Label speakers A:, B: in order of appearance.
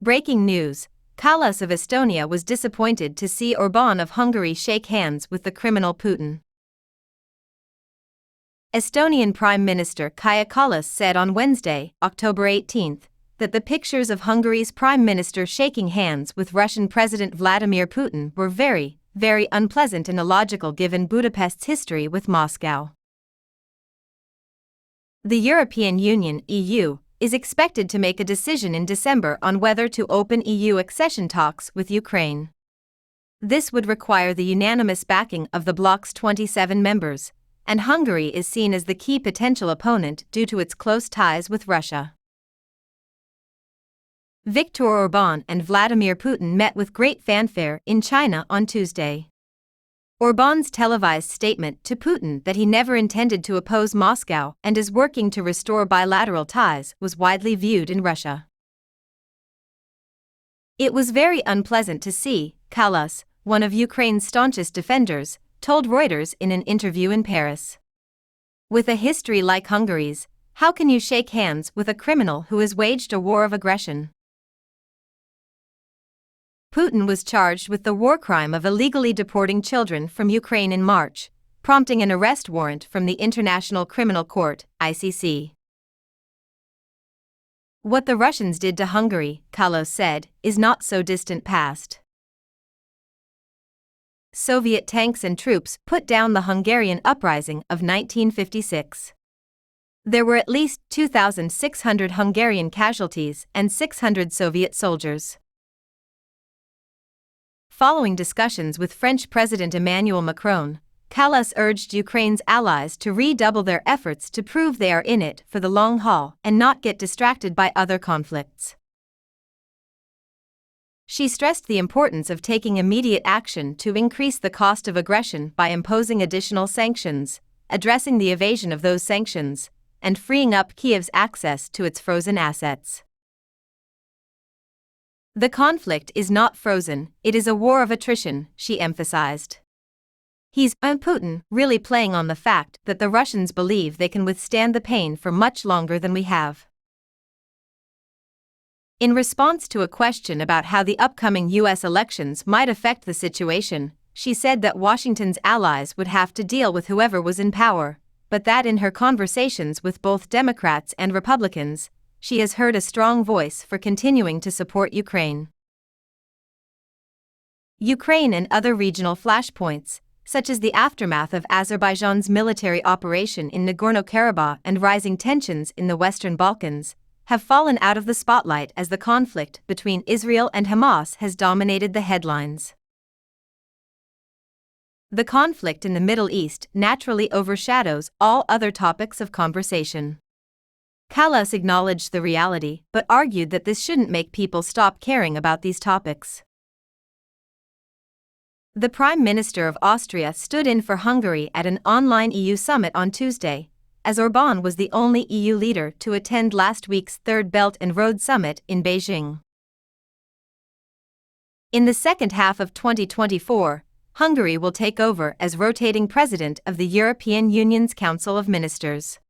A: Breaking news: Kallas of Estonia was disappointed to see Orbán of Hungary shake hands with the criminal Putin. Estonian Prime Minister Kaja Kallas said on Wednesday, October 18, that the pictures of Hungary's Prime Minister shaking hands with Russian President Vladimir Putin were very, very unpleasant and illogical given Budapest's history with Moscow. The European Union (EU) is expected to make a decision in December on whether to open EU accession talks with Ukraine. This would require the unanimous backing of the bloc's 27 members, and Hungary is seen as the key potential opponent due to its close ties with Russia. Viktor Orbán and Vladimir Putin met with great fanfare in China on Tuesday. Orbán's televised statement to Putin that he never intended to oppose Moscow and is working to restore bilateral ties was widely viewed in Russia. It was very unpleasant to see, Kallas, one of Ukraine's staunchest defenders, told Reuters in an interview in Paris. With a history like Hungary's, how can you shake hands with a criminal who has waged a war of aggression? Putin was charged with the war crime of illegally deporting children from Ukraine in March, prompting an arrest warrant from the International Criminal Court, ICC. What the Russians did to Hungary, Kallas said, is not so distant past. Soviet tanks and troops put down the Hungarian uprising of 1956. There were at least 2,600 Hungarian casualties and 600 Soviet soldiers. Following discussions with French President Emmanuel Macron, Kallas urged Ukraine's allies to redouble their efforts to prove they are in it for the long haul and not get distracted by other conflicts. She stressed the importance of taking immediate action to increase the cost of aggression by imposing additional sanctions, addressing the evasion of those sanctions, and freeing up Kiev's access to its frozen assets. The conflict is not frozen, it is a war of attrition, she emphasized. He's, Putin, really playing on the fact that the Russians believe they can withstand the pain for much longer than we have. In response to a question about how the upcoming U.S. elections might affect the situation, she said that Washington's allies would have to deal with whoever was in power, but that in her conversations with both Democrats and Republicans, she has heard a strong voice for continuing to support Ukraine. Ukraine and other regional flashpoints, such as the aftermath of Azerbaijan's military operation in Nagorno-Karabakh and rising tensions in the Western Balkans, have fallen out of the spotlight as the conflict between Israel and Hamas has dominated the headlines. The conflict in the Middle East naturally overshadows all other topics of conversation. Kallas acknowledged the reality but argued that this shouldn't make people stop caring about these topics. The Prime Minister of Austria stood in for Hungary at an online EU summit on Tuesday, as Orbán was the only EU leader to attend last week's Third Belt and Road Summit in Beijing. In the second half of 2024, Hungary will take over as rotating president of the European Union's Council of Ministers.